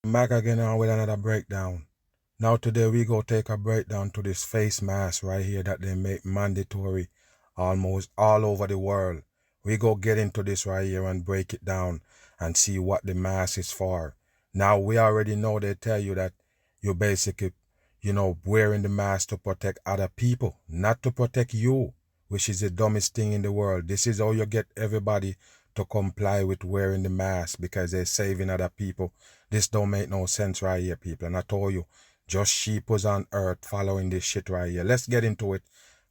Back again on with another breakdown. Now today we go take a breakdown to this face mask right here that they make mandatory almost all over the world. We go get into this right here and break it down and see what the mask is for. Now we already know they tell you that you basically, wearing the mask to protect other people, not to protect you, which is the dumbest thing in the world. This is how you get everybody to comply with wearing the mask because they're saving other people. This don't make no sense right here, people. And I told you, just sheep was on earth following this shit right here. Let's get into it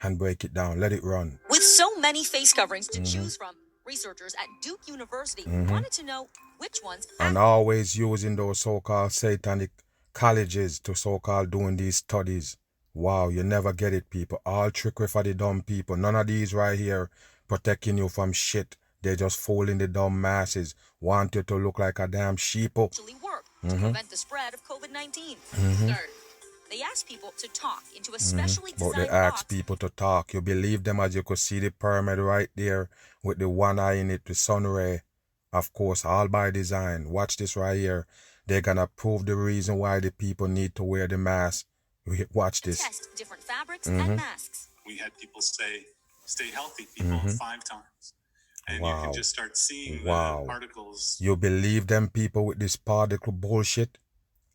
and break it down. Let it run. With so many face coverings to choose from, researchers at Duke University wanted to know which ones. And always using those so-called satanic colleges to so-called doing these studies. Wow, you never get it, people. All trickery for the dumb people. None of these right here protecting you from shit. They just fooling the dumb masses. Want you to look like a damn sheeple. Actually work to prevent the spread of COVID-19. Third, they asked people to talk into a specially designed But they ask box. people to talk. You believe them as you could see the pyramid right there with the one eye in it, the sun ray. Of course, all by design. Watch this right here. They're gonna prove the reason why the people need to wear the mask. Watch this. Test different fabrics and masks. We had people say, stay healthy, people, 5 times. And you can just start seeing the particles. You believe them people with this particle bullshit?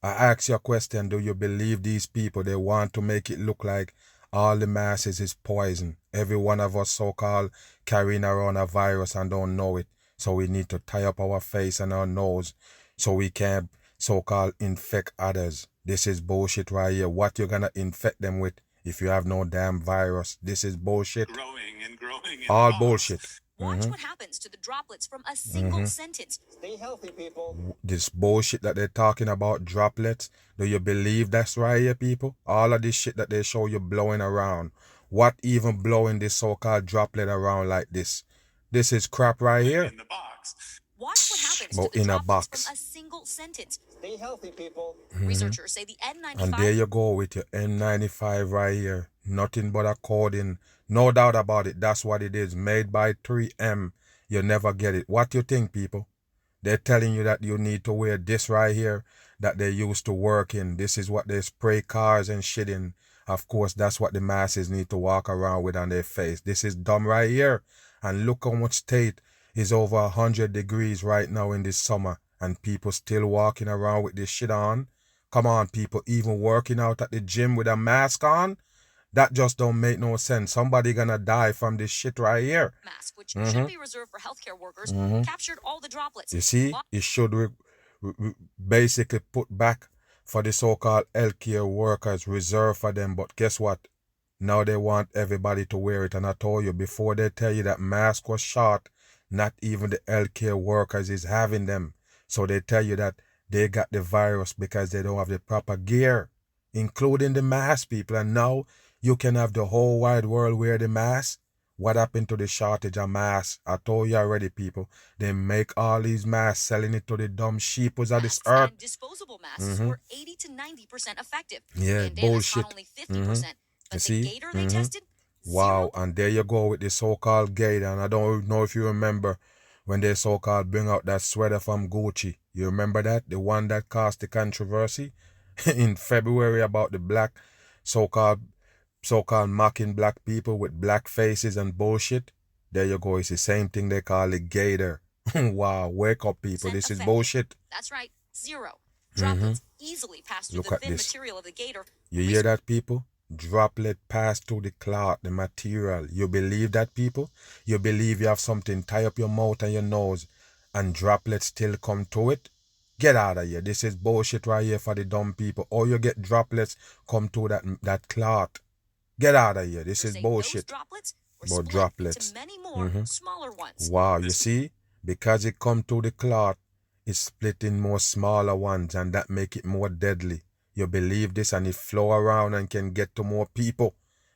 I ask you a question, do you believe these people, they want to make it look like all the masses is poison? Every one of us so-called carrying around a virus and don't know it. So we need to tie up our face and our nose so we can so-called infect others. This is bullshit right here. What you're gonna infect them with if you have no damn virus? This is bullshit. Growing and growing. All bullshit. Watch what happens to the droplets from a single sentence. Stay healthy, people. This bullshit that they're talking about, droplets, do you believe that's right here, people? All of this shit that they show you blowing around. What even blowing this so-called droplet around like this? This is crap right here. In the box. Watch what happens But to the in a droplets box. from a single sentence. Stay healthy, people. Researchers say the N95. And there you go with your N95 right here. Nothing but a coding. No doubt about it. That's what it is. Made by 3M. You never get it. What you think, people? They're telling you that you need to wear this right here that they used to work in. This is what they spray cars and shit in. Of course, that's what the masses need to walk around with on their face. This is dumb right here. And look how much state is over 100 degrees right now in this summer. And people still walking around with this shit on. Come on, people, even working out at the gym with a mask on? That just don't make no sense. Somebody gonna die from this shit right here. Mask, which should be reserved for healthcare workers, captured all the droplets. You see, it should basically put back for the so-called healthcare workers, reserved for them. But guess what? Now they want everybody to wear it. And I told you before, they tell you that mask was shot, not even the healthcare workers is having them. So they tell you that they got the virus because they don't have the proper gear, including the mask, people. And now you can have the whole wide world wear the mask. What happened to the shortage of masks? I told you already, people. They make all these masks, selling it to the dumb sheepos of this earth. And disposable masks were 80 to 90% effective. Yeah, Bandanas bullshit. got only 50%. But You see? the Gator they tested? Wow, and there you go with the so-called Gator. And I don't know if you remember when they so-called bring out that sweater from Gucci. You remember that? The one that caused the controversy in February about the black so-called mocking black people with black faces and bullshit. There you go. It's the same thing they call it Gator. Wow, wake up, people. This is bullshit. That's right, 0. Droplets easily pass through Look the at thin this. material of the Gator. You hear that, people? Droplet pass through the cloth, the material. You believe that, people? You believe you have something tie up your mouth and your nose and droplets still come to it? Get out of here. This is bullshit right here for the dumb people. Or you get droplets come to that cloth. Get out of here. This is bullshit. Droplets were About split droplets. into many more smaller ones. Wow, you see? Because it come to the cloth, it's split in more smaller ones and that make it more deadly. You believe this and it flow around and can get to more people.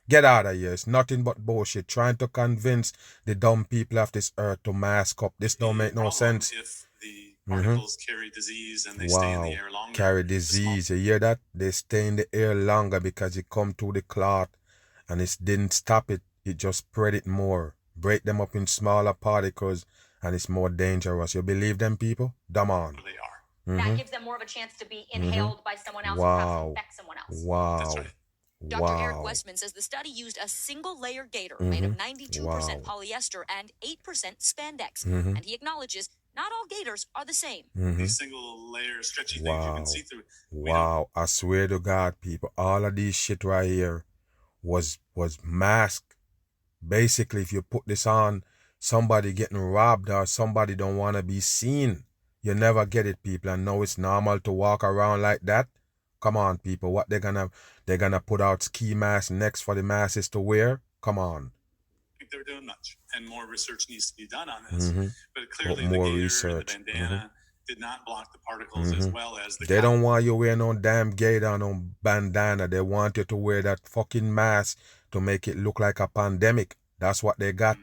Get out of here. It's nothing but bullshit. Trying to convince the dumb people of this earth to mask up. This don't make no sense. If the particles carry disease and they stay in the air longer. Carry disease. You hear that? They stay in the air longer because it come to the cloth and it didn't stop it. It just spread it more. Break them up in smaller particles and it's more dangerous. You believe them, people? Dumb on. They are. That gives them more of a chance to be inhaled by someone else and perhaps infect someone else. Wow. That's right. Dr. Eric Westman says the study used a single-layer gaiter made of 92% polyester and 8% spandex. And he acknowledges not all gaiters are the same. These single-layer stretchy things you can see through. Wow. I swear to God, people, all of these shit right here was masked. Basically, if you put this on, somebody getting robbed or somebody don't want to be seen. You never get it, people. And now it's normal to walk around like that. Come on, people. What they're gonna put out ski masks next for the masses to wear? Come on. I think they're doing much, and more research needs to be done on this. But clearly, More the gaiter research. and the bandana did not block the particles as well as the. They don't want you wear no damn gaiter or no bandana. They want you to wear that fucking mask to make it look like a pandemic. That's what they got.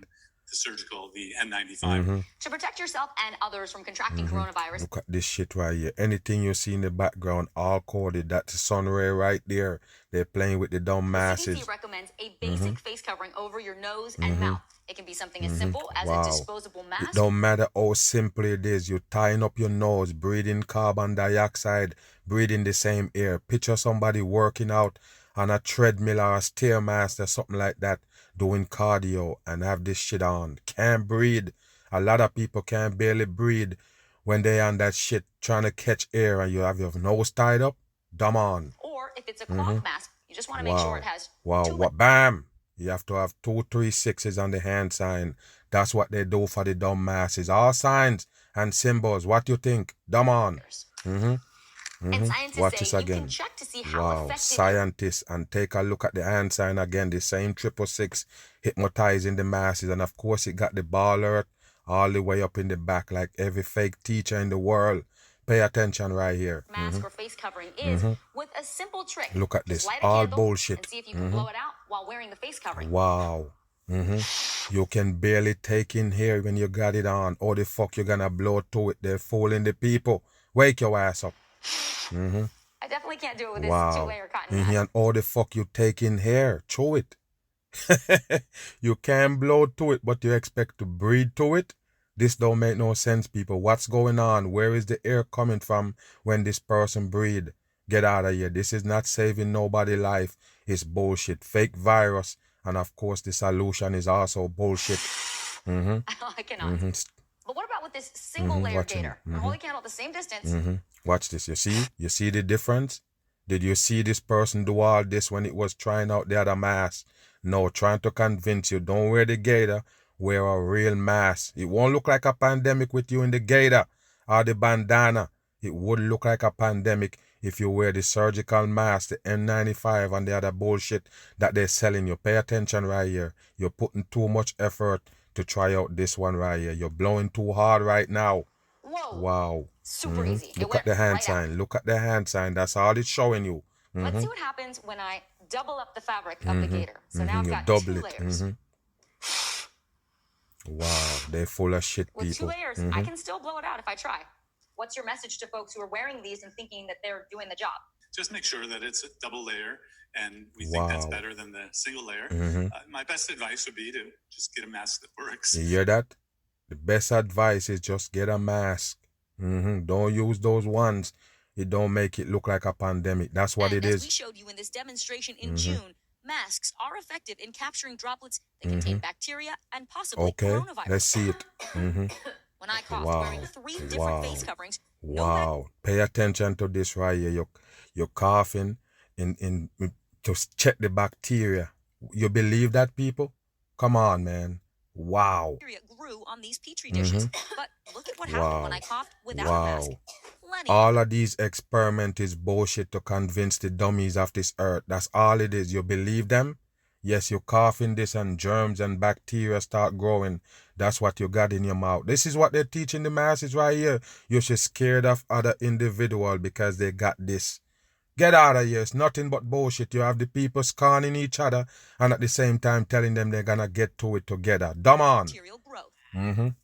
The surgical, the N95. To protect yourself and others from contracting coronavirus. Look at this shit right here. Anything you see in the background, all coded. That's the sun ray right there. They're playing with the dumb masses. The CDC recommends a basic face covering over your nose and mouth. It can be something as simple as a disposable mask. It don't matter how simple it is. You're tying up your nose, breathing carbon dioxide, breathing the same air. Picture somebody working out on a treadmill or a stairmaster, something like that, doing cardio and have this shit on. Can't breathe. A lot of people can barely breathe when they on that shit trying to catch air and you have your nose tied up. Dumb on. Or if it's a cloth mask, you just want to make sure it has Bam! You have to have 2, 3, 6s on the hand sign. That's what they do for the dumb masses. All signs and symbols. What you think? Dumb on. And scientists Watch say this you again. can check to see how effective. Scientists, and take a look at the hand sign again. The same 666 hypnotizing the masses, and of course it got the ball alert all the way up in the back, like every fake teacher in the world. Pay attention right here. Mask or face covering is with a simple trick. Look at Just this. light a All candle bullshit. And see if you can blow it out while wearing the face covering. Wow. You can barely take in here when you got it on. Or the fuck you gonna blow to it? They're fooling the people. Wake your ass up. I definitely can't do it with this 2-layer cotton mask. And all the fuck you take in here? Chew it. You can blow to it, but you expect to breathe to it? This don't make no sense, people. What's going on? Where is the air coming from when this person breathe? Get out of here. This is not saving nobody's life. It's bullshit. Fake virus. And of course, the solution is also bullshit. I cannot. But what about with this single-layer gaiter? Hold the candle at the same distance. Watch this. You see? You see the difference? Did you see this person do all this when it was trying out the other mask? No, trying to convince you. Don't wear the gaiter. Wear a real mask. It won't look like a pandemic with you in the gaiter or the bandana. It would look like a pandemic if you wear the surgical mask, the N95 and the other bullshit that they're selling you. Pay attention right here. You're putting too much effort to try out this one right here. You're blowing too hard right now. Whoa. Wow. Super easy. Look at the hand sign. Look at the hand sign. That's all it's showing you. Let's see what happens when I double up the fabric of the gaiter. So now I've You got double 2 it. layers. Wow. They're full of shit, With 2 people. layers, I can still blow it out if I try. What's your message to folks who are wearing these and thinking that they're doing the job? Just make sure that it's a double layer, and we think that's better than the single layer. My best advice would be to just get a mask that works. You hear that? The best advice is just get a mask. Don't use those ones. It don't make it look like a pandemic. That's what it As is. we showed you in this demonstration in June, masks are effective in capturing droplets that contain bacteria and possibly Okay, coronavirus. let's see it. When I coughed wearing 3 different face coverings, Wow. Pay attention to this right here. You're coughing in to check the bacteria. You believe that, people? Come on, man. Wow. bacteria grew on these petri dishes. But look at what happened when I coughed without a mask. Plenty. All of these experiments is bullshit to convince the dummies of this earth. That's all it is. You believe them? Yes, you cough in this and germs and bacteria start growing. That's what you got in your mouth. This is what they're teaching the masses right here. You should scared of other individual because they got this. Get out of here. It's nothing but bullshit. You have the people scorning each other and at the same time telling them they're gonna get to it together. Dumb on. Bacterial growth.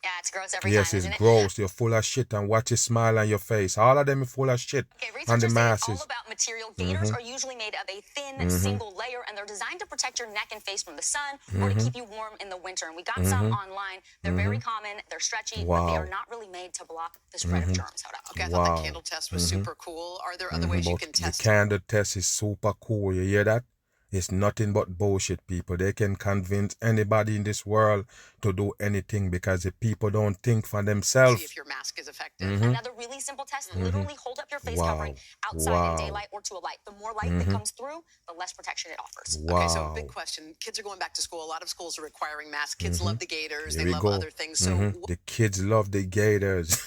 Yeah, it's gross every Yes, time, it's isn't it? gross. You're full of shit and watch a smile on your face. All of them are full of shit. Okay, And the researchers say it's all masses. about material. Gaiters are usually made of a thin, single layer, and they're designed to protect your neck and face from the sun or to keep you warm in the winter. And we got some online. They're very common. They're stretchy, but they are Wow. not really made to block the spread of germs. Hold on. Okay, I thought Wow. the candle test was super cool. Are there other ways you But can the test? candle test is super cool. You hear that? It's nothing but bullshit, people. They can convince anybody in this world to do anything because the people don't think for See themselves. if your mask is effective. Another really simple test, literally hold up your face covering outside in daylight or to a light. The more light that comes through, the less protection it offers. Okay, so Wow. big question. Kids are going back to school. A lot of schools are requiring masks. Kids love the Gators. Here They we love go. other things. So The kids love the Gators.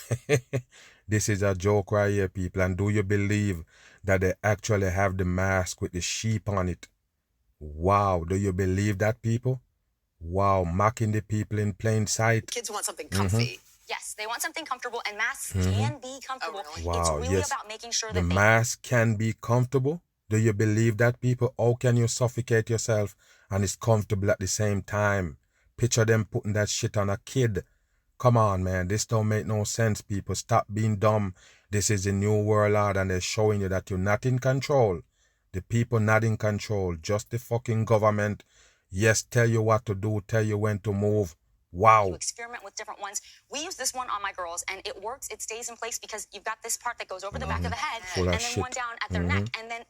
This is a joke right here, people. And do you believe that they actually have the mask with the sheep on it? Wow. Do you believe that, people? Wow. Mocking the people in plain sight. kids want something comfy. Yes, they want something comfortable, and masks can be comfortable. really? It's Wow, really yes. about making sure The that they mask can be comfortable. Do you believe that, people? How can you suffocate yourself and it's comfortable at the same time? Picture them putting that shit on a kid. Come on, man. This don't make no sense, people. Stop being dumb. This is the new world order and they're showing you that you're not in control. The people not in control. Just the fucking government. Yes, tell you what to do. Tell you when to move. Wow. experiment with different ones. We use this one on my girls, and it works. It stays in place because you've got this part that goes over the back of the head, Full of and then shit. one down at their neck, and then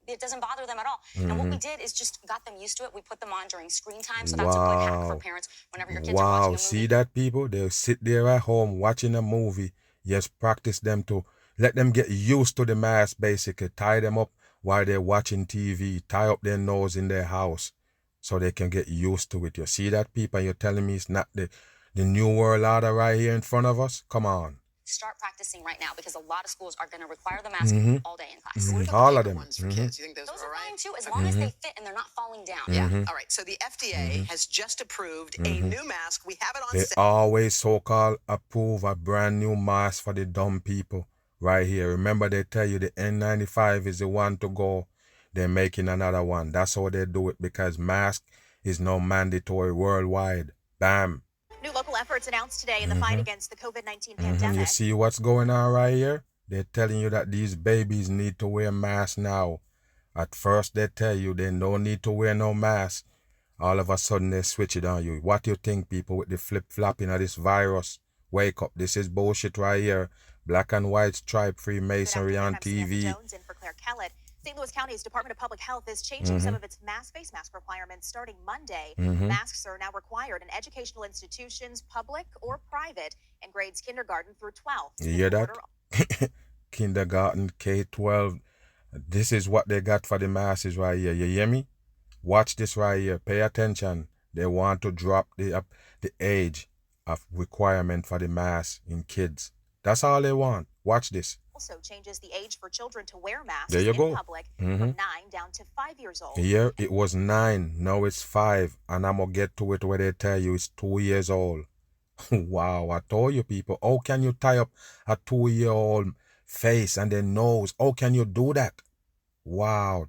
it doesn't bother them at all. And what we did is just got them used to it. We put them on during screen time, so that's a good hack for Wow. parents whenever your kids are watching a Wow. movie. See that, people? They'll sit there at home watching a movie. Yes, practice them to let them get used to the mask, basically. Tie them up while they're watching TV. Tie up their nose in their house so they can get used to it. You see that, people? You're telling me it's not the new world order right here in front of us? Come on. Start practicing right now because a lot of schools are going to require the mask all day in class. What about All the of paper them. ones for kids? You think those, Those are are all right? fine too, as long as they fit and they're not falling down. Yeah. All right. So the FDA has just approved a new mask. We have it on They sale. always so-called approve a brand new mask for the dumb people right here. Remember, they tell you the N95 is the one to go. They're making another one. That's how they do it because mask is now mandatory worldwide. Bam. New local efforts announced today in the fight against the COVID-19 pandemic. You see what's going on right here? They're telling you that these babies need to wear masks now. At first, they tell you they don't need to wear no mask. All of a sudden, they switch it on you. What do you think, people, with the flip-flopping of this virus? Wake up. This is bullshit right here. Black and white stripe Freemasonry Good on afternoon, I'm Samantha TV. Jones in for Claire Kellett. St. Louis County's Department of Public Health is changing some of its face mask requirements starting Monday. Masks are now required in educational institutions, public or private, in grades kindergarten through 12. You hear that? Kindergarten, K-12. This is what they got for the masses right here. You hear me? Watch this right here. Pay attention. They want to drop the age of requirement for the mask in kids. That's all they want. Watch this. Also changes the age for children to wear masks There you in go. public from 9 down to 5 years old. Here it was 9, now it's 5, and I'm gonna get to it where they tell you it's 2 years old. Wow, I told you, people, how can you tie up a 2-year-old face and their nose? How can you do that? Wow.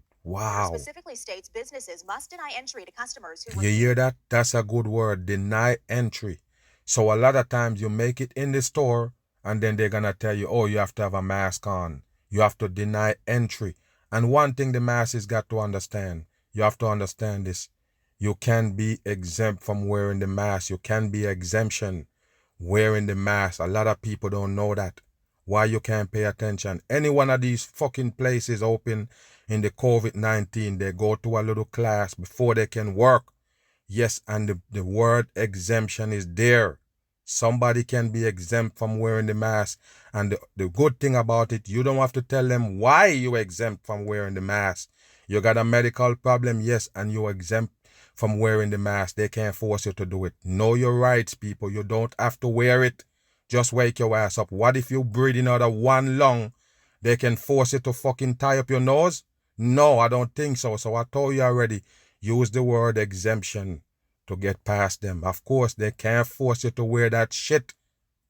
Specifically states businesses must deny entry to customers who You hear that? That's a good word. Deny entry. So a lot of times you make it in the store and then they're gonna tell you, oh, you have to have a mask on. You have to deny entry. And one thing the masses got to understand, you have to understand this. You can be exempt from wearing the mask. You can be exemption wearing the mask. A lot of people don't know that. Why you can't pay attention? Any one of these fucking places open in the COVID-19, they go to a little class before they can work. Yes, and the word exemption is there. Somebody can be exempt from wearing the mask. And the good thing about it, you don't have to tell them why you're exempt from wearing the mask. You got a medical problem, yes, and you're exempt from wearing the mask. They can't force you to do it. Know your rights, people. You don't have to wear it. Just wake your ass up. What if you're breathing out of one lung? They can force you to fucking tie up your nose? No, I don't think so. So I told you already, use the word exemption to get past them. Of course, they can't force you to wear that shit.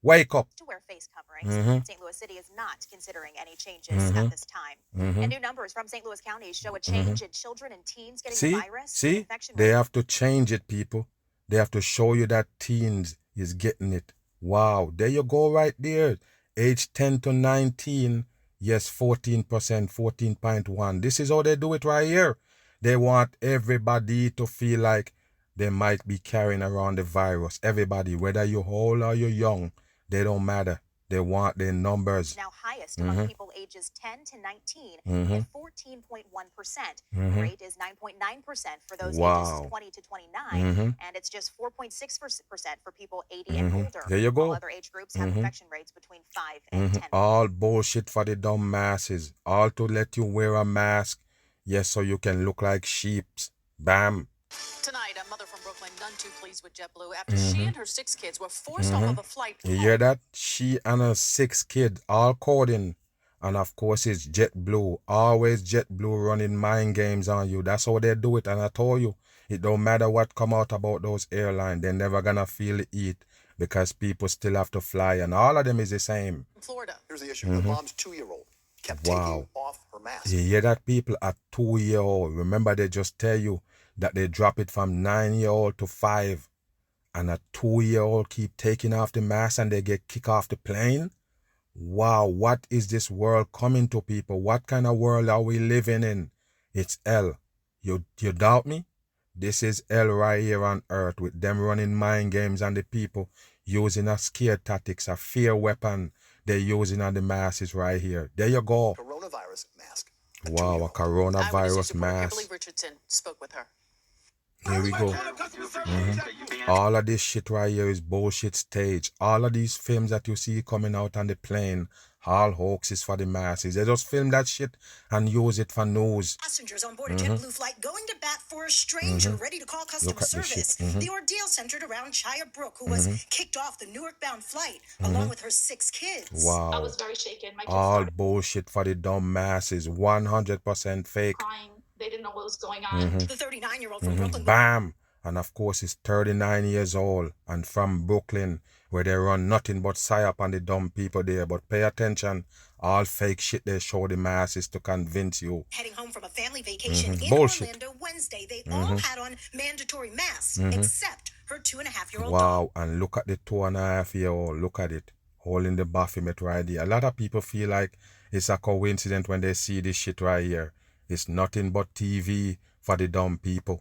Wake up. to wear face coverings. St. Louis City is not considering any changes at this time. And new numbers from St. Louis County show a change in children and teens getting the virus. See, Infection they rate have to change it, people. They have to show you that teens is getting it. Wow, there you go right there. Age 10 to 19, yes, 14%, 14.1. This is how they do it right here. They want everybody to feel like they might be carrying around the virus. Everybody, whether you're old or you're young, they don't matter. They want their numbers. Now highest among people ages 10 to 19 at 14.1%. The rate is 9.9% for those ages 20 to 29, and it's just 4.6% for people 80 and older. There you go. All other age groups have infection rates between 5 and 10. All bullshit for the dumb masses. All to let you wear a mask. Yes, so you can look like sheeps. Bam. Tonight, a mother from Brooklyn none too pleased with JetBlue after she and her 6 kids were forced off of a flight. You hear that? She and her 6 kids all coding. And of course it's JetBlue. Always JetBlue running mind games on you. That's how they do it. And I told you, it don't matter what come out about those airlines. They're never gonna feel the heat because people still have to fly. And all of them is the same. Florida. Here's the issue. The mom's 2-year-old kept taking off her mask. You hear that, people? A 2-year-old. Remember, they just tell you that they drop it from 9-year-old to 5. And a 2-year-old keep taking off the mask and they get kicked off the plane? Wow, what is this world coming to, people? What kind of world are we living in? It's hell. You doubt me? This is hell right here on earth with them running mind games and the people using a scare tactics, a fear weapon they're using on the masses right here. There you go. Coronavirus mask. Wow, a coronavirus mask. Kimberly Richardson spoke with her. Here we go. All of this shit right here is bullshit stage. All of these films that you see coming out on the plane, all hoaxes for the masses. They just film that shit and use it for news. Passengers on board a JetBlue flight going to bat for a stranger ready to call customer service. The ordeal centered around Chaya Brooke, who was kicked off the Newark-bound flight along with her 6 kids. Wow. I was very shaken. My kids All started bullshit for the dumb masses. 100% fake. crying. They didn't know what was going on. The 39-year-old from Brooklyn. Bam! And of course, he's 39 years old and from Brooklyn, where they run nothing but psyop on the dumb people there. But pay attention, all fake shit they show the masses to convince you. Heading home from a family vacation in Bullshit. Orlando Wednesday, they all had on mandatory masks, except her 2.5-year-old Wow, and look at the 2.5-year-old. Look at it. Holding the Baphomet right there. A lot of people feel like it's a coincidence when they see this shit right here. It's nothing but TV for the dumb people.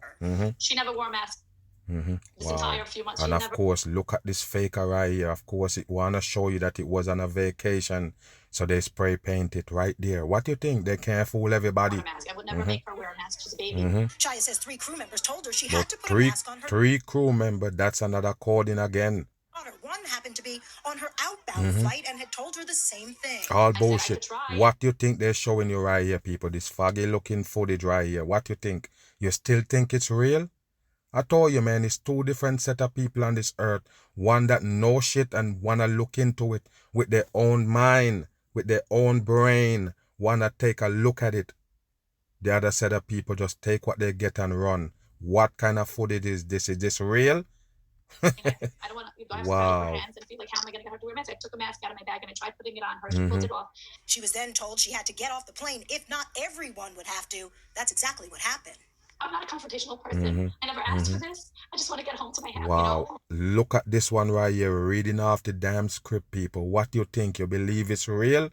She never wore a mask this entire few months. And She of never course, look at this faker right here. Of course, it want to show you that it was on a vacation. So they spray paint it right there. What do you think? They can't fool everybody. wore a mask. I would never make her wear a mask. She's a baby. Chaya says 3 crew members told her she But had to put a mask on her three crew member, that's another coding again. daughter. One happened to be on her outbound flight and had told her the same thing. All I said I bullshit. could try. What do you think they're showing you right here, people? This foggy looking footage right here. What do you think? You still think it's real? I told you, man, it's 2 different set of people on this earth. One that know shit and wanna look into it with their own mind, with their own brain, wanna take a look at it. The other set of people just take what they get and run. What kind of footage is this? Is this real? I don't want to. I have to Wow. her hands and feel like, how am I going to get her to wear a mask? I took a mask out of my bag and I tried putting it on her. She pulled it off. She was then told she had to get off the plane. If not, everyone would have to. That's exactly what happened. I'm not a confrontational person. I never asked for this. I just want to get home to my house. Wow. You know? Look at this one right here, reading off the damn script, people. What do you think? You believe it's real?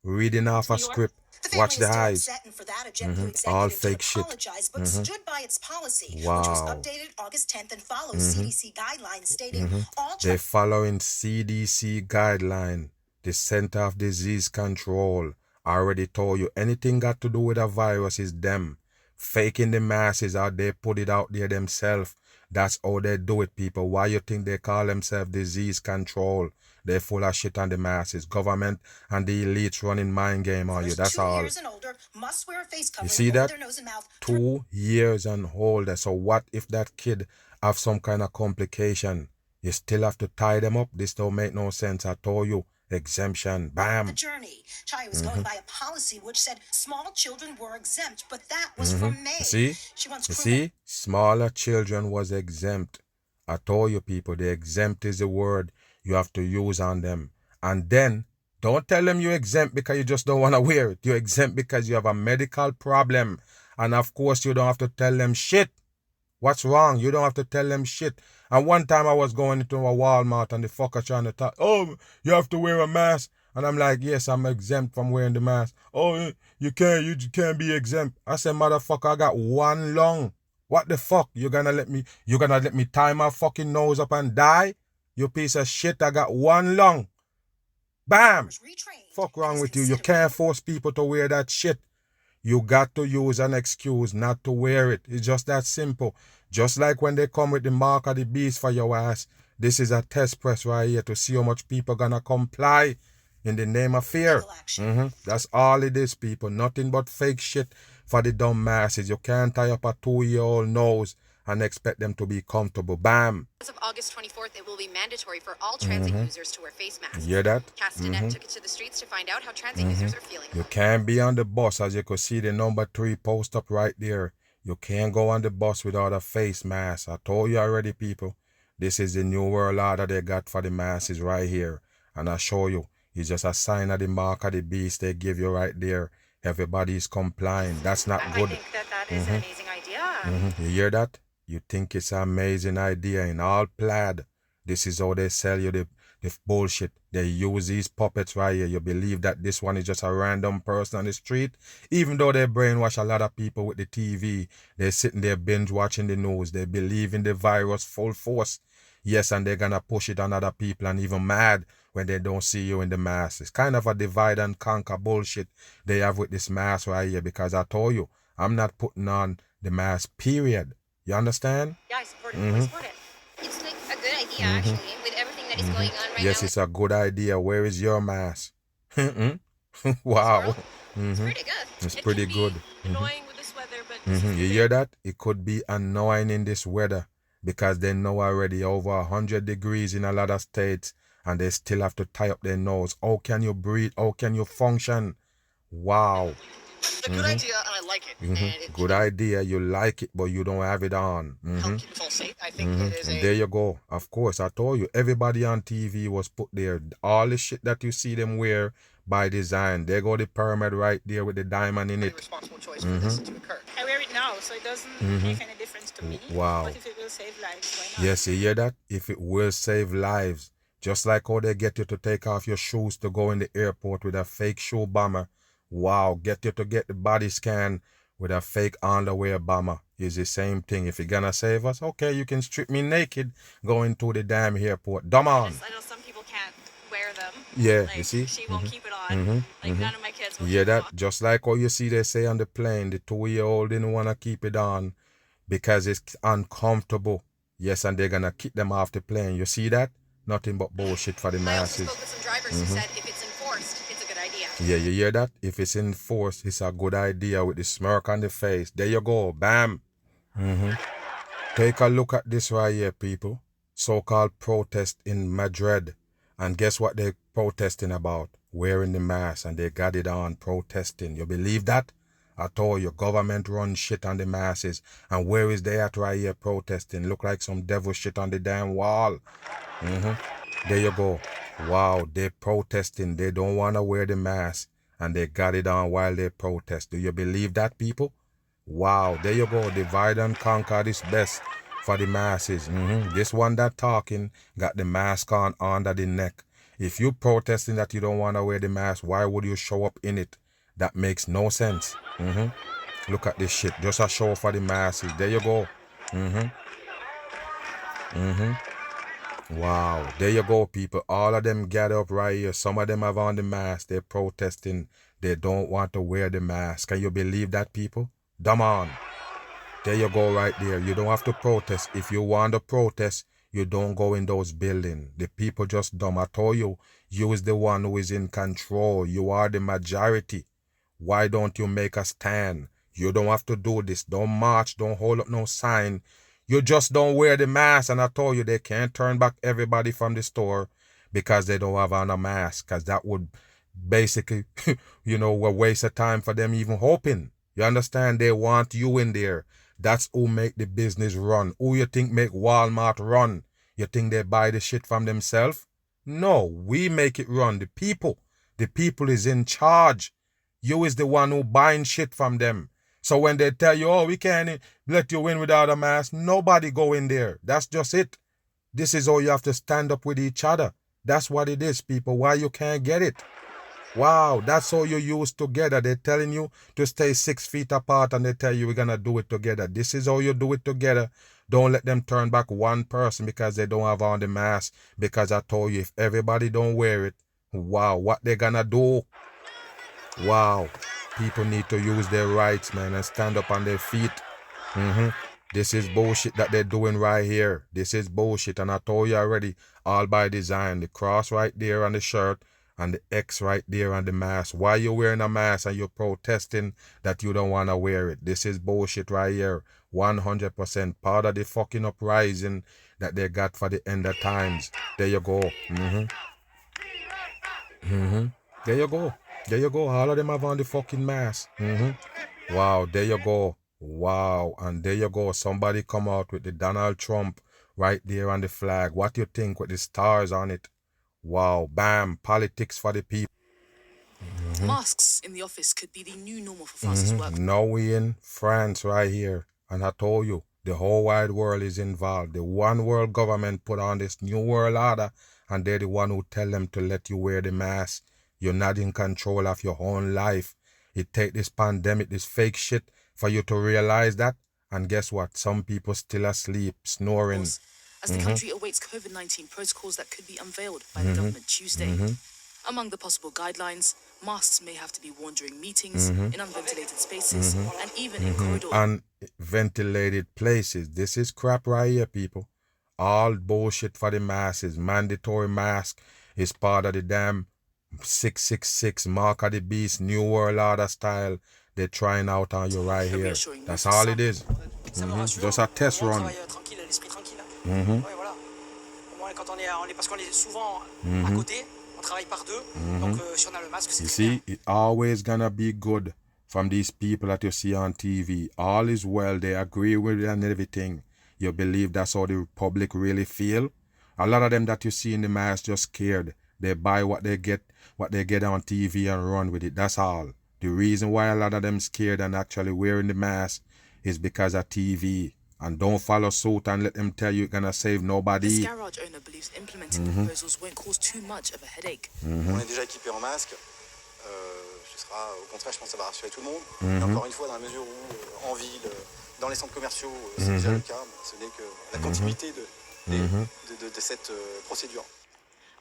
Reading off a New York. script. The family Watch is the still eyes. upset, and for that, a JetBlue executive All did fake shit. apologize, but stood by its policy, which was Wow. updated August 10th and follows CDC guidelines stating all They're following CDC guideline, the Center of Disease Control. I already told you, anything got to do with a virus is them. Faking the masses out, they put it out there themselves. That's how they do it, people. Why you think they call themselves disease control? They're full of shit on the masses. Government and the elites running mind game on you. first That's 2 all. years and older must wear a face covering see over that? their nose and mouth. 2 years and older. So what if that kid have some kind of complication? You still have to tie them up. This don't make no sense. I told you. Exemption. The Bam. journey. Chaya was going by a policy which said small children were exempt, but that was from May. You see? She wants You crew see? Smaller children was exempt. I told you, people, the exempt is the word you have to use on them. And then, don't tell them you're exempt because you just don't want to wear it. You're exempt because you have a medical problem. And of course, you don't have to tell them shit. What's wrong? You don't have to tell them shit. And one time I was going into a Walmart and the fucker trying to talk, oh, you have to wear a mask. And I'm like, yes, I'm exempt from wearing the mask. Oh, you can't be exempt. I said, motherfucker, I got one lung. What the fuck? You gonna let me tie my fucking nose up and die? You piece of shit, I got one lung. Bam! Fuck wrong with you? You can't force people to wear that shit. You got to use an excuse not to wear it. It's just that simple. Just like when they come with the mark of the beast for your ass. This is a test press right here to see how much people gonna comply in the name of fear. That's all it is, people. Nothing but fake shit for the dumb masses. You can't tie up a 2-year-old nose and expect them to be comfortable. Bam. As of August 24th, it will be mandatory for all transit users to wear face masks. You hear that? Castanet took it to the streets to find out how transit users are feeling. You can't be on the bus, as you could see the number 3 post up right there. You can't go on the bus without a face mask. I told you already, people. This is the new world order they got for the masses right here. And I show you. It's just a sign of the mark of the beast they give you right there. Everybody is complying. That's not good. I think that is an amazing idea. You hear that? You think it's an amazing idea in all plaid. This is how they sell you the bullshit. They use these puppets right here. You believe that this one is just a random person on the street? Even though they brainwash a lot of people with the TV, they're sitting there binge watching the news. They believe in the virus full force. Yes, and they're gonna push it on other people and even mad when they don't see you in the mask. It's kind of a divide and conquer bullshit they have with this mask right here, because I told you, I'm not putting on the mask, period. You understand? Yeah, I support it. I support it. It's like a good idea, actually, with everything that is going on right now. Yes, it's a good idea. Where is your mask? Wow. It's pretty good. It's pretty good. Annoying with this weather, but You hear that? It could be annoying in this weather because they know already over 100 degrees in a lot of states and they still have to tie up their nose. How can you breathe? How can you function? Wow. It's a good idea, and I like it. And it Good idea. You like it, but you don't have it on. help keep us all safe. I think it is And a there you go. Of course, I told you, everybody on TV was put there. All the shit that you see them wear by design. There go the pyramid right there with the diamond in very it. responsible choice for this to occur. I wear it now, so it doesn't make any difference to me. Wow. But if it will save lives, why not? Yes, you hear that? If it will save lives. Just like how they get you to take off your shoes to go in the airport with a fake shoe bomber. Wow, get you to get the body scan with a fake underwear bomber. Is the same thing. If you're gonna save us, okay, you can strip me naked going to the damn airport. Dumb on. I know some people can't wear them. Yeah, Like, you see? she won't keep it on. Like, none of my kids will You hear keep it that? on. Just like how you see they say on the plane, the 2-year-old didn't want to keep it on because it's uncomfortable. Yes, and they're gonna kick them off the plane. You see that? Nothing but bullshit for the I also masses. spoke with some drivers who said if it's enforced, it's a good idea. Yeah, you hear that? If it's enforced, it's a good idea with the smirk on the face. There you go. Bam. Take a look at this right here, people. So-called protest in Madrid. And guess what they're protesting about? Wearing the mask, and they got it on protesting. You believe that? I told you, government run shit on the masses. And where is they at right here protesting? Look like some devil shit on the damn wall. There you go. Wow, they're protesting. They don't want to wear the mask. And they got it on while they protest. Do you believe that, people? Wow, there you go. Divide and conquer is best for the masses. This one that talking got the mask on under the neck. If you protesting that you don't want to wear the mask, why would you show up in it? That makes no sense. Look at this shit. Just a show for the masses. There you go. Wow. There you go, people. All of them gather up right here. Some of them have on the mask. They're protesting. They don't want to wear the mask. Can you believe that, people? Dumb on. There you go right there. You don't have to protest. If you want to protest, you don't go in those buildings. The people just dumb. I told you, you is the one who is in control. You are the majority. Why don't you make a stand? You don't have to do this. Don't march. Don't hold up no sign. You just don't wear the mask. And I told you, they can't turn back everybody from the store because they don't have on a mask. Because that would basically, a waste of time for them even hoping. You understand? They want you in there. That's who make the business run. Who you think make Walmart run? You think they buy the shit from themselves? No, we make it run. The people. The people is in charge. You is the one who buying shit from them. So when they tell you, oh, we can't let you in without a mask, nobody go in there. That's just it. This is how you have to stand up with each other. That's what it is, people. Why you can't get it? Wow, that's how you use together. They're telling you to stay 6 feet apart and they tell you we're going to do it together. This is how you do it together. Don't let them turn back one person because they don't have on the mask. Because I told you, if everybody don't wear it, wow, what they going to do? Wow, people need to use their rights, man, and stand up on their feet. This is bullshit that they're doing right here. This is bullshit. And I told you already, all by design. The cross right there on the shirt and the X right there on the mask. Why you wearing a mask and you're protesting that you don't want to wear it? This is bullshit right here. 100% part of the fucking uprising that they got for the end of times. There you go. There you go. There you go. All of them have on the fucking mask. Wow, there you go. Wow, and there you go. Somebody come out with the Donald Trump right there on the flag. What you think with the stars on it? Wow, bam, politics for the people. Masks in the office could be the new normal for France's work. Now we in France right here. And I told you, the whole wide world is involved. The one world government put on this new world order and they're the one who tell them to let you wear the mask. You're not in control of your own life. It take this pandemic, this fake shit for you to realize that. And guess what? Some people still asleep, snoring. As the country awaits COVID-19 protocols that could be unveiled by the government Tuesday. Among the possible guidelines, masks may have to be worn during meetings, in unventilated spaces, and even in corridors. Unventilated places. This is crap right here, people. All bullshit for the masses. Mandatory mask is part of the damn 666 Mark of the Beast New World Order style they're trying out on you right here. That's all it is. Just a test run. You see, it always gonna be good from these people that you see on TV. All is well, they agree with it and everything. You believe that's how the public really feel? A lot of them that you see in the mask just scared. They buy what they get on TV and run with it. That's all. The reason why a lot of them scared and actually wearing the mask is because of TV. And don't follow suit and let them tell you you're gonna save nobody. This garage owner believes implementing the proposals won't cause too much of a headache. On est déjà équipé en masque. Ce sera, au contraire, je pense, ça va rassurer tout le monde. Et encore une fois, dans la mesure où, en ville, dans les centres commerciaux, c'est déjà le cas. Ce n'est que la continuité de cette procédure.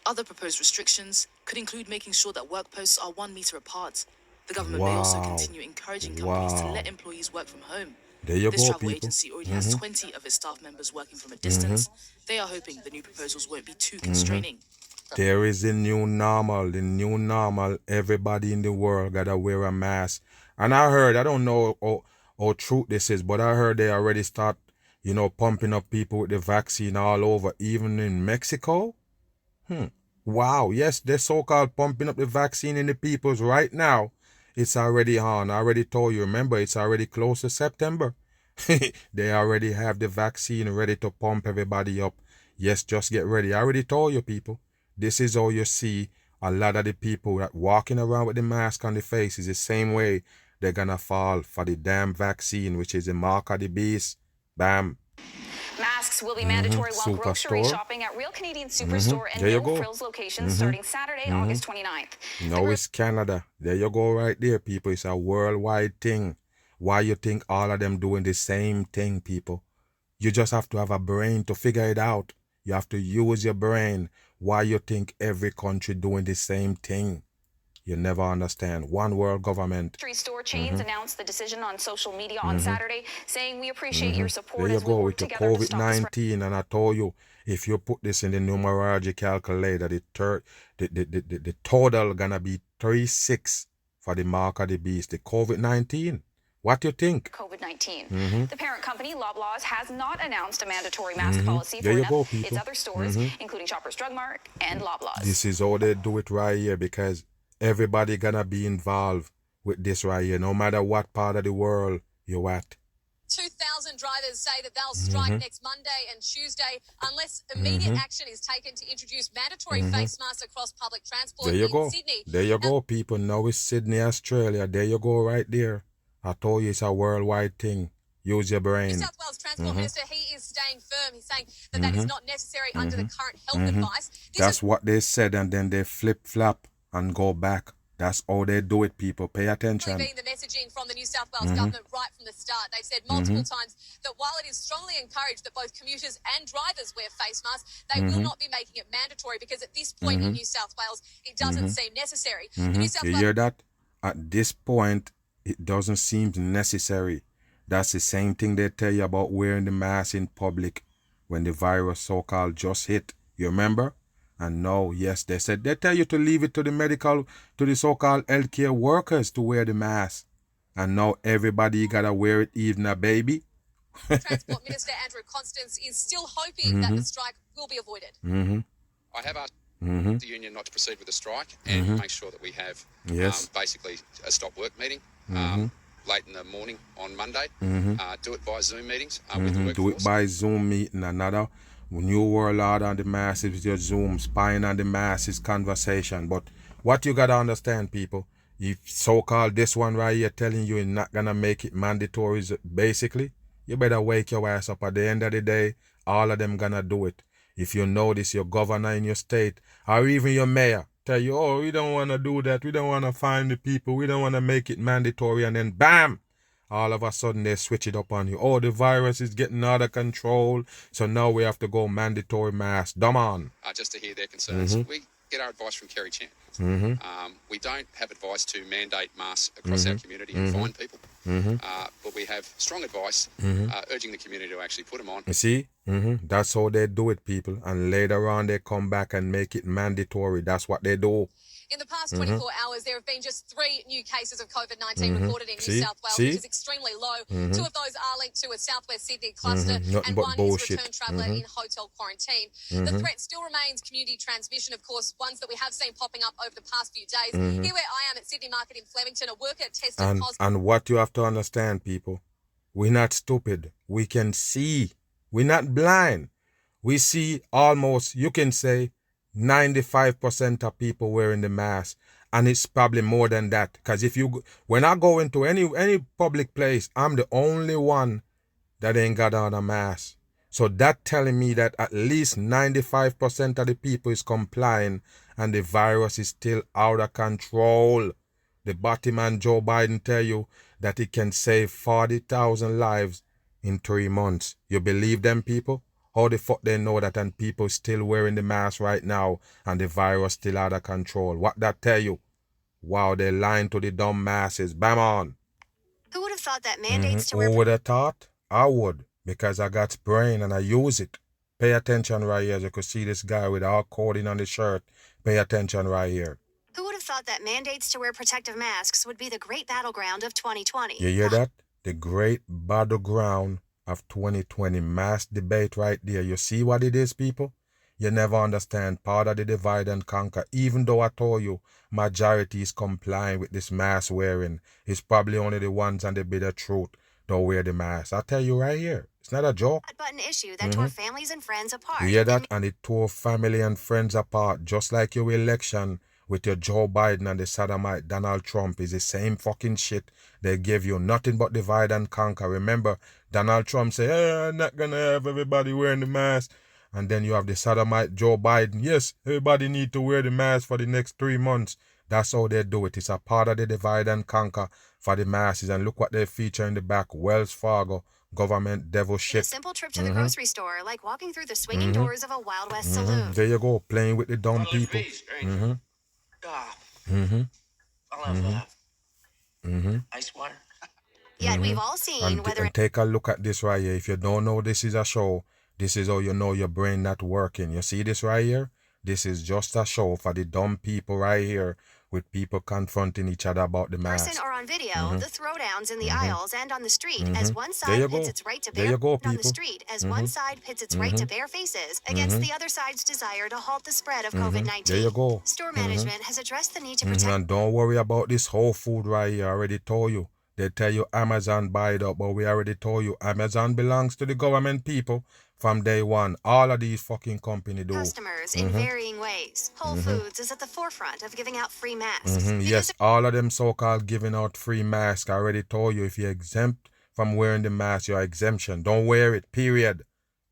Other proposed restrictions could include making sure that work posts are 1 meter apart. The government may also continue encouraging companies to let employees work from home. There you This go, travel people. agency already has 20 of its staff members working from a distance. They are hoping the new proposals won't be too constraining. There is a new normal. The new normal, everybody in the world gotta wear a mask. And I heard, I don't know how true this is, but I heard they already start, pumping up people with the vaccine all over, even in Mexico. Wow, yes, they're so-called pumping up the vaccine in the peoples right now. It's already on. I already told you, remember, it's already close to September. They already have the vaccine ready to pump everybody up. Yes, just get ready. I already told you, people. This is how you see a lot of the people that walking around with the mask on the face is the same way they're gonna fall for the damn vaccine, which is the mark of the beast. Bam. Masks will be mandatory while grocery shopping at Real Canadian Superstore and No Frills locations starting Saturday, August 29th. No, it's Canada. There you go right there, people. It's a worldwide thing. Why you think all of them doing the same thing, people? You just have to have a brain to figure it out. You have to use your brain. Why you think every country doing the same thing? You never understand. One world government. Grocery store chains announced the decision on social media on Saturday, saying we appreciate your support There you as we go work with the together to stop this. COVID-19, and I told you, if you put this in the numerology calculator, the total gonna be 36 for the mark of the beast. The COVID-19. What do you think? COVID-19. The parent company, Loblaws, has not announced a mandatory mask policy for its other stores, including Shoppers Drug Mart and Loblaws. This is how they do it right here, because everybody gonna be involved with this right here, no matter what part of the world you're at. 2,000 drivers say that they'll strike next Monday and Tuesday unless immediate action is taken to introduce mandatory face masks across public transport There you in go. Sydney. There you go, people. Now it's Sydney, Australia. There you go right there. I told you it's a worldwide thing. Use your New brain. South Wales Transport Minister, he is staying firm. He's saying that that is not necessary under the current health advice. That's what they said, and then they flip-flap and go back. That's how they do it, people. Pay attention. Been the messaging from the New South Wales government right from the start. They've said multiple times that while it is strongly encouraged that both commuters and drivers wear face masks, they will not be making it mandatory because at this point in New South Wales, it doesn't seem necessary. The New South You Wales hear that? At this point, it doesn't seem necessary. That's the same thing they tell you about wearing the mask in public when the virus so-called just hit. You remember? And no, yes, they said they tell you to leave it to the so-called healthcare workers to wear the mask. And now everybody gotta wear it, even a baby. Transport Minister Andrew Constance is still hoping that the strike will be avoided. I have asked the union not to proceed with the strike and make sure that we have basically a stop work meeting late in the morning on Monday. Do it by Zoom meetings with the workforce. Do it by Zoom meeting. Another new world order on the masses with your Zoom, spying on the masses conversation. But what you gotta understand, people, if so-called this one right here telling you you're not gonna make it mandatory, basically, you better wake your ass up. At the end of the day, all of them gonna do it. If you notice your governor in your state, or even your mayor, tell you, oh, we don't want to do that, we don't want to fine the people, we don't want to make it mandatory, and then bam, all of a sudden they switch it up on you. Oh, the virus is getting out of control, so now we have to go mandatory mask. Dumb on. Just to hear their concerns. We get our advice from Kerry Chan. We don't have advice to mandate masks across our community and fine people. But we have strong advice urging the community to actually put them on. You see? That's how they do it, people. And later on they come back and make it mandatory. That's what they do. In the past 24 hours, there have been just 3 new cases of COVID-19 recorded in New South Wales, which is extremely low. 2 of those are linked to a southwest Sydney cluster, and one is a return traveller in hotel quarantine. The threat still remains community transmission, of course, ones that we have seen popping up over the past few days. Here where I am at Sydney Market in Flemington, a worker tested positive. And what you have to understand, people, we're not stupid. We can see. We're not blind. We see almost, you can say, 95% of people wearing the mask, and it's probably more than that. Because when I go into any public place, I'm the only one that ain't got on a mask. So that telling me that at least 95% of the people is complying, and the virus is still out of control. The Batman Joe Biden tell you that it can save 40,000 lives in 3 months. You believe them, people? How the fuck they know that, and people still wearing the mask right now and the virus still out of control? What that tell you? Wow, they lying to the dumb masses. Bam on. Who would have thought that mandates to wear... Who would have thought? I would, because I got brain and I use it. Pay attention right here. As you can see this guy with all coding on the shirt. Pay attention right here. Who would have thought that mandates to wear protective masks would be the great battleground of 2020? You hear that? The great battleground of 2020 mass debate right there. You see what it is, people? You never understand part of the divide and conquer. Even though I told you majority is complying with this mask wearing, it's probably only the ones on the bitter truth don't wear the mask. I tell you right here, it's not a joke. That button issue that tore families and friends apart. You hear that? And it tore family and friends apart, just like your election with your Joe Biden and the sodomite Donald Trump is the same fucking shit. They give you nothing but divide and conquer. Remember, Donald Trump say, hey, I'm not gonna have everybody wearing the mask. And then you have the sodomite Joe Biden. Yes, everybody need to wear the mask for the next 3 months. That's how they do it. It's a part of the divide and conquer for the masses. And look what they feature in the back. Wells Fargo, government devil shit. A simple trip to the grocery store, like walking through the swinging doors of a Wild West saloon. There you go, playing with the dumb people. I'll have ice water. Yet we've all seen whether... And take a look at this right here. If you don't know this is a show, this is how you know your brain not working. You see this right here? This is just a show for the dumb people right here, with people confronting each other about the mask. Person or on video, the throwdowns in the aisles and on the street as one side pits its right to bear on the street as one side pits its right to bare faces against the other side's desire to halt the spread of COVID-19. There you go. Store management has addressed the need to protect... And don't worry about this whole food right here. I already told you. They tell you Amazon buy it up, but we already told you Amazon belongs to the government people from day one. All of these fucking companies do. Customers in varying ways. Whole Foods is at the forefront of giving out free masks. Yes, all of them so-called giving out free masks. I already told you if you're exempt from wearing the mask, you're exemption. Don't wear it, period.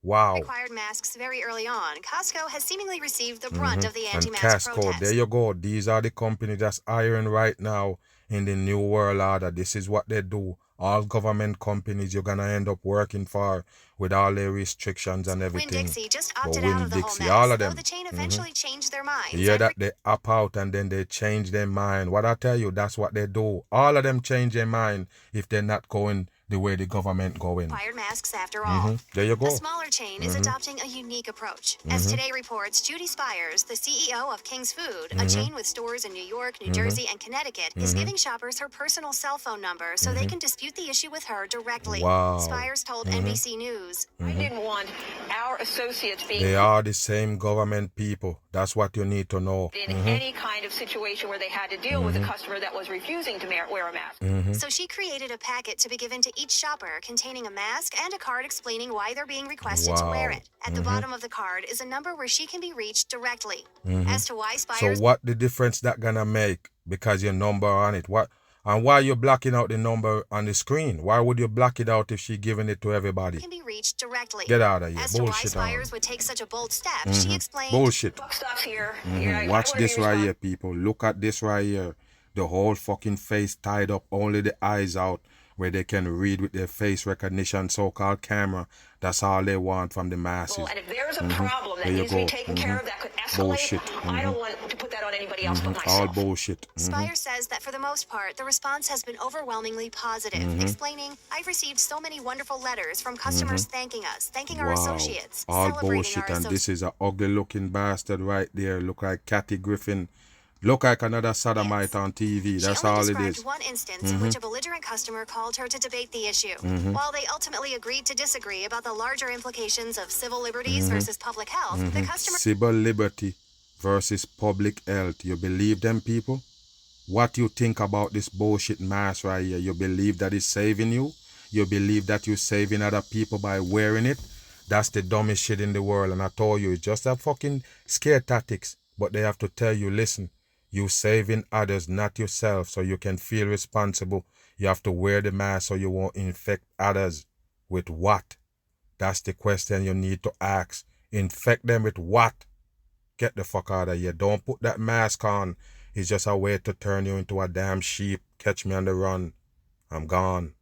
Wow. Required masks very early on. Costco has seemingly received the brunt of the And anti-mask Casco, protest. there you go. These are the companies that's hiring right now in the new world order. This is what they do. All government companies you're gonna end up working for with all their restrictions and everything. Winn-Dixie just opted But out of the whole Winn-Dixie, mess, all of though them. the chain eventually changed their minds. Yeah, that they opt out and then they change their mind. What I tell you, that's what they do. All of them change their mind if they're not going the way the government going. Required masks after all. There you go. A smaller chain is adopting a unique approach. As Today reports, Judy Spires, the CEO of King's Food, a chain with stores in New York, New Jersey, and Connecticut, is giving shoppers her personal cell phone number so they can dispute the issue with her directly. Wow. Spires told NBC News. I didn't want our associates being They are the same government people. That's what you need to know. in any kind of situation where they had to deal with a customer that was refusing to wear a mask. So she created a packet to be given to each shopper containing a mask and a card explaining why they're being requested to wear it. At the bottom of the card is a number where she can be reached directly. As to why Spires... So what the difference that gonna make because your number on it? What and why you blocking out the number on the screen? Why would you block it out if she giving it to everybody? can be reached directly. Get out of here. As to why Bullshit on. Spires would take such a bold step, she explained... Bullshit. Buck stops here. You know, I Watch wanna this be right here, people. Look at this right here. The whole fucking face tied up, only the eyes out, where they can read with their face recognition, so-called camera. That's all they want from the masses. And if there's a problem that There you needs to be go. taken care of that could escalate, Bullshit. I don't want to put that on anybody else but All myself. bullshit. Spires says that for the most part, the response has been overwhelmingly positive, explaining, I've received so many wonderful letters from customers thanking us, thanking our associates, All celebrating bullshit. our And this is an ugly looking bastard right there. Look like Kathy Griffin. Look like another sodomite on TV. That's she only all it described is. one instance in which a belligerent customer called her to debate the issue. While they ultimately agreed to disagree about the larger implications of civil liberties versus public health, the customer... Civil liberty versus public health. You believe them, people? What you think about this bullshit mask right here? You believe that it's saving you? You believe that you're saving other people by wearing it? That's the dumbest shit in the world. And I told you, it's just a fucking scare tactics. But they have to tell you, listen, you saving others, not yourself, so you can feel responsible. You have to wear the mask so you won't infect others. With what? That's the question you need to ask. Infect them with what? Get the fuck out of here. Don't put that mask on. It's just a way to turn you into a damn sheep. Catch me on the run. I'm gone.